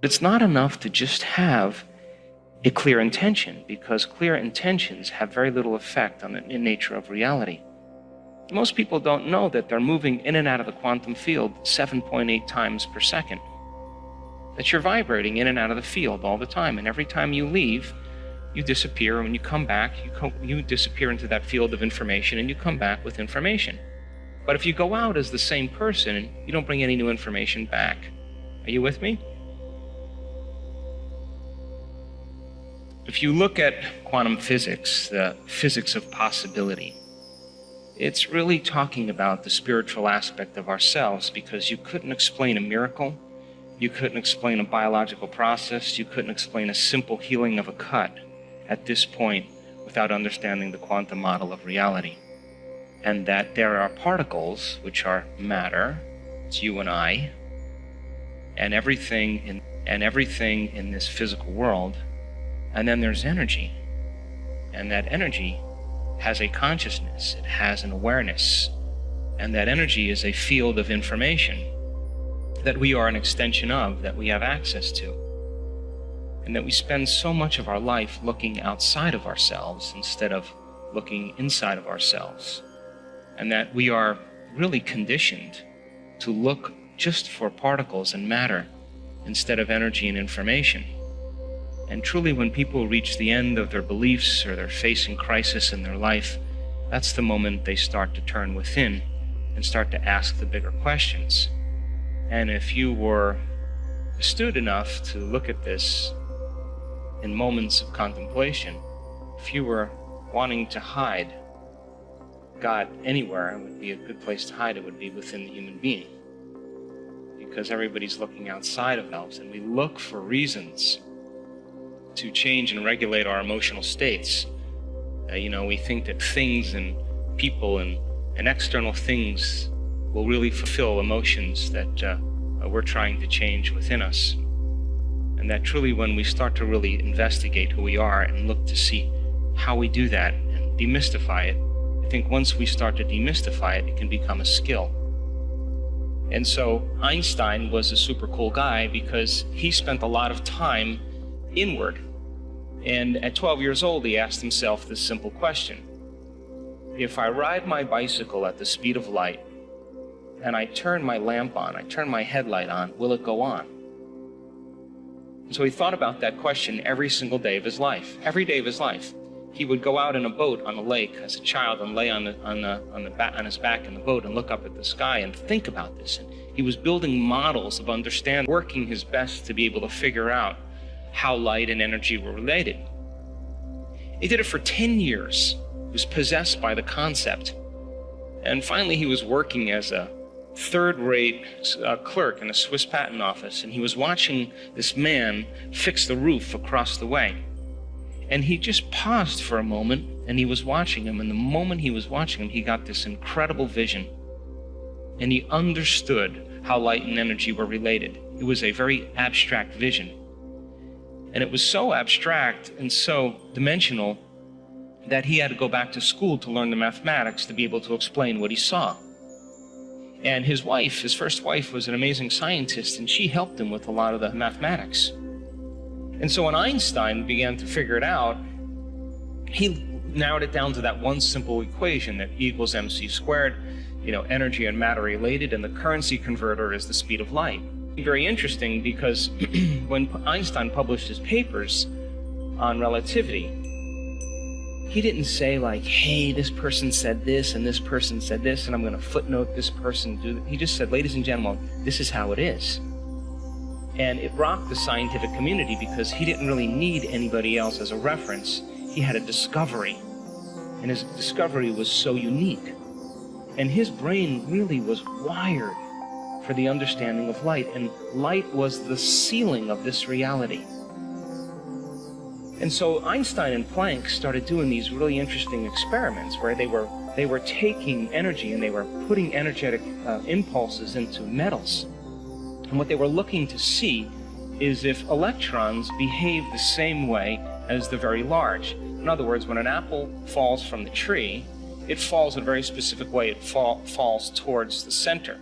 It's not enough to just have a clear intention, because clear intentions have very little effect on the nature of reality. Most people don't know that they're moving in and out of the quantum field 7.8 times per second. That you're vibrating in and out of the field all the time, and every time you leave, you disappear, and when you come back, you disappear into that field of information, and you come back with information. But if you go out as the same person, you don't bring any new information back. Are you with me? If you look at quantum physics, the physics of possibility, it's really talking about the spiritual aspect of ourselves, because you couldn't explain a miracle, you couldn't explain a biological process, you couldn't explain a simple healing of a cut at this point without understanding the quantum model of reality. And that there are particles, which are matter, it's you and I, and everything in this physical world. And then there's energy, and that energy has a consciousness, it has an awareness, and that energy is a field of information that we are an extension of, that we have access to, and that we spend so much of our life looking outside of ourselves instead of looking inside of ourselves, and that we are really conditioned to look just for particles and matter instead of energy and information. And truly, when people reach the end of their beliefs or they're facing crisis in their life, that's the moment they start to turn within and start to ask the bigger questions. And if you were astute enough to look at this in moments of contemplation, if you were wanting to hide God anywhere, it would be a good place to hide. It would be within the human being, because everybody's looking outside of themselves, and we look for reasons to change and regulate our emotional states. We think that things and people and external things will really fulfill emotions that we're trying to change within us. And that truly, when we start to really investigate who we are and look to see how we do that and demystify it, I think once we start to demystify it, it can become a skill. And so Einstein was a super cool guy because he spent a lot of time inward. And at 12 years old, he asked himself this simple question: if I ride my bicycle at the speed of light and I turn my lamp on, I turn my headlight on, will it go on? And so he thought about that question every single day of his life. Every day of his life. He would go out in a boat on a lake as a child and lay on his back in the boat and look up at the sky and think about this. And he was building models of understanding, working his best to be able to figure out how light and energy were related. He did it for 10 years. He was possessed by the concept. And finally, he was working as a third-rate clerk in a Swiss patent office, and he was watching this man fix the roof across the way. And he just paused for a moment, and he was watching him, and the moment he was watching him, he got this incredible vision. And he understood how light and energy were related. It was a very abstract vision. And it was so abstract and so dimensional that he had to go back to school to learn the mathematics to be able to explain what he saw. And his wife, his first wife, was an amazing scientist, and she helped him with a lot of the mathematics. And so when Einstein began to figure it out, he narrowed it down to that one simple equation, that E equals mc squared, energy and matter related, and the currency converter is the speed of light. Very interesting, because when Einstein published his papers on relativity, he didn't say like, hey, this person said this and this person said this, and I'm going to footnote this person. He just said, ladies and gentlemen, this is how it is. And it rocked the scientific community because he didn't really need anybody else as a reference. He had a discovery, and his discovery was so unique. And his brain really was wired for the understanding of light, and light was the ceiling of this reality. And so Einstein and Planck started doing these really interesting experiments where they were taking energy and they were putting energetic impulses into metals. And what they were looking to see is if electrons behave the same way as the very large. In other words, when an apple falls from the tree, it falls in a very specific way. It falls towards the center.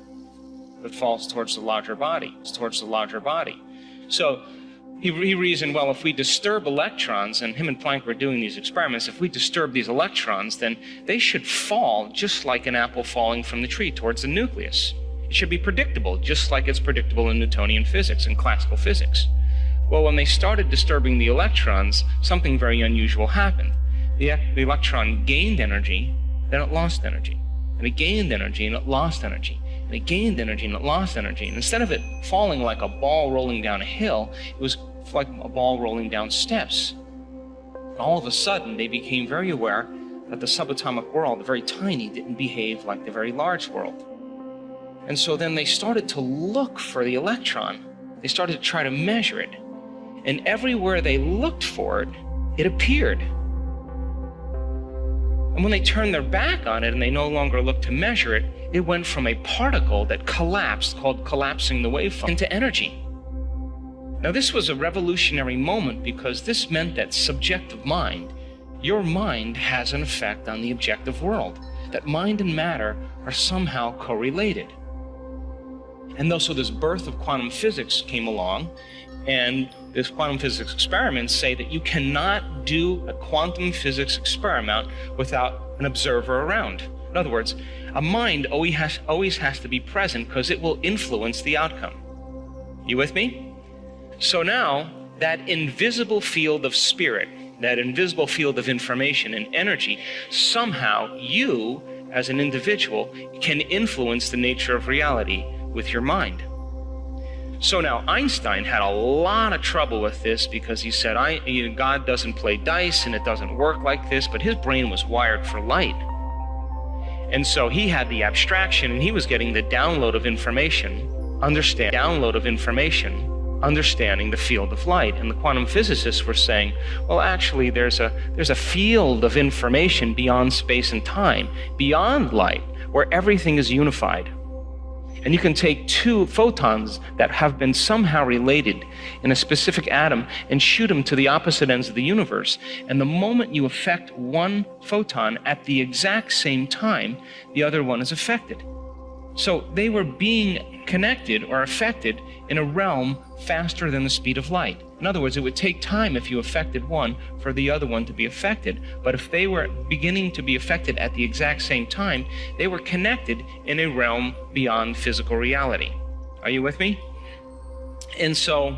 It falls towards the larger body. So he reasoned, well, if we disturb electrons, and him and Planck were doing these experiments, if we disturb these electrons, then they should fall just like an apple falling from the tree towards the nucleus. It should be predictable, just like it's predictable in Newtonian physics and classical physics. Well, when they started disturbing the electrons, something very unusual happened. The electron gained energy, then it lost energy. And it gained energy, and it lost energy. And it gained energy, and it lost energy. And instead of it falling like a ball rolling down a hill, it was like a ball rolling down steps. And all of a sudden, they became very aware that the subatomic world, the very tiny, didn't behave like the very large world. And so then they started to look for the electron. They started to try to measure it. And everywhere they looked for it, it appeared. And when they turned their back on it and they no longer looked to measure it, it went from a particle that collapsed, called collapsing the waveform, into energy. Now this was a revolutionary moment because this meant that subjective mind, your mind has an effect on the objective world, that mind and matter are somehow correlated. And so this birth of quantum physics came along, and this quantum physics experiments say that you cannot do a quantum physics experiment without an observer around. In other words, a mind always has to be present because it will influence the outcome. You with me? So now, that invisible field of spirit, that invisible field of information and energy, somehow you, as an individual, can influence the nature of reality with your mind. So now Einstein had a lot of trouble with this because he said, God doesn't play dice and it doesn't work like this, but his brain was wired for light. And so he had the abstraction and he was getting the download of information, understanding the field of light. And the quantum physicists were saying, well, actually there's a field of information beyond space and time, beyond light, where everything is unified. And you can take two photons that have been somehow related in a specific atom and shoot them to the opposite ends of the universe. And the moment you affect one photon at the exact same time, the other one is affected. So they were being connected or affected in a realm faster than the speed of light. In other words, it would take time if you affected one for the other one to be affected. But if they were beginning to be affected at the exact same time, they were connected in a realm beyond physical reality. Are you with me? And so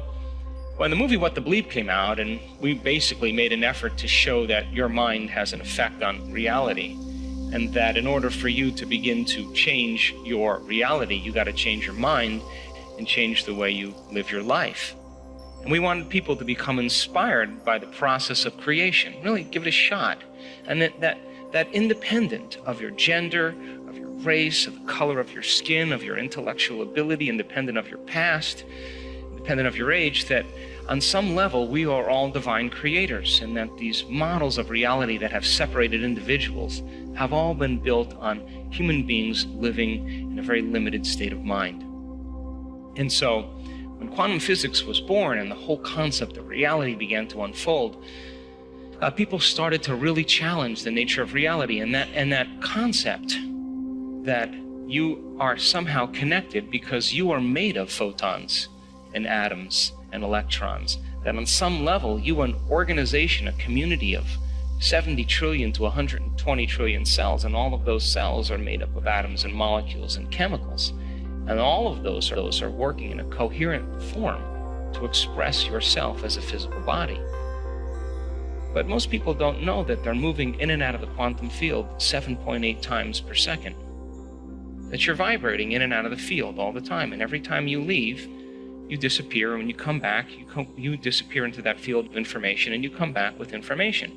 when the movie What the Bleep came out, and we basically made an effort to show that your mind has an effect on reality, and that in order for you to begin to change your reality, you got to change your mind and change the way you live your life. And we wanted people to become inspired by the process of creation, really give it a shot. And that independent of your gender, of your race, of the color of your skin, of your intellectual ability, independent of your past, independent of your age, that on some level we are all divine creators, and that these models of reality that have separated individuals have all been built on human beings living in a very limited state of mind. And so when quantum physics was born and the whole concept of reality began to unfold, people started to really challenge the nature of reality, and that concept that you are somehow connected because you are made of photons and atoms and electrons, that on some level you are an organization, a community of 70 trillion to 120 trillion cells, and all of those cells are made up of atoms and molecules and chemicals. And all of those are working in a coherent form to express yourself as a physical body. But most people don't know that they're moving in and out of the quantum field 7.8 times per second. That you're vibrating in and out of the field all the time, and every time you leave, you disappear. When you come back, you disappear into that field of information, and you come back with information.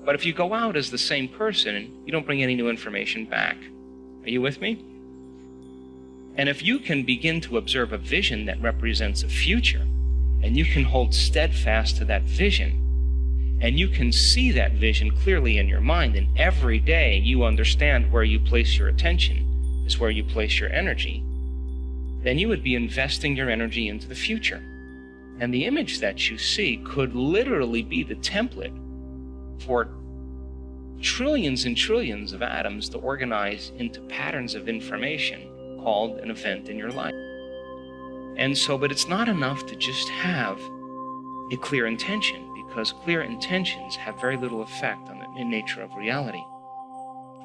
But if you go out as the same person, you don't bring any new information back. Are you with me? And if you can begin to observe a vision that represents a future, and you can hold steadfast to that vision, and you can see that vision clearly in your mind, and every day you understand where you place your attention is where you place your energy, then you would be investing your energy into the future. And the image that you see could literally be the template for trillions and trillions of atoms to organize into patterns of information called an event in your life. And so, but it's not enough to just have a clear intention, because clear intentions have very little effect on the nature of reality.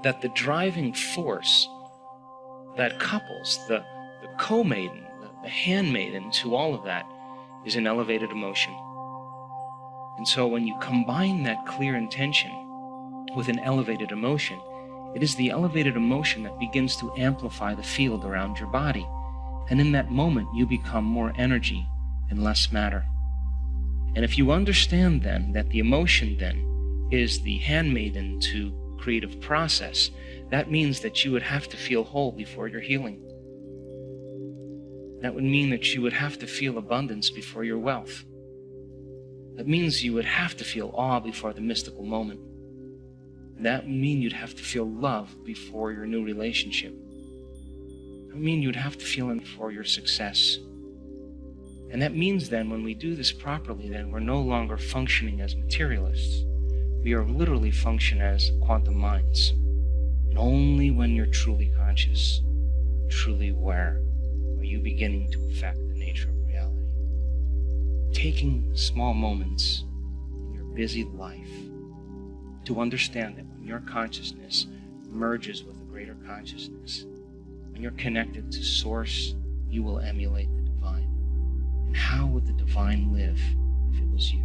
That the driving force that couples the co-maiden, the handmaiden to all of that is an elevated emotion. And so when you combine that clear intention with an elevated emotion, it is the elevated emotion that begins to amplify the field around your body. And in that moment, you become more energy and less matter. And if you understand then that the emotion then is the handmaiden to creative process, that means that you would have to feel whole before your healing. That would mean that you would have to feel abundance before your wealth. That means you would have to feel awe before the mystical moment. That would mean you'd have to feel love before your new relationship. That would mean you'd have to feel it before your success. And that means then when we do this properly, then we're no longer functioning as materialists. We are literally functioning as quantum minds. And only when you're truly conscious, truly aware, are you beginning to affect the nature of reality. Taking small moments in your busy life to understand that when your consciousness merges with a greater consciousness, when you're connected to Source, you will emulate the divine. And how would the divine live if it was you?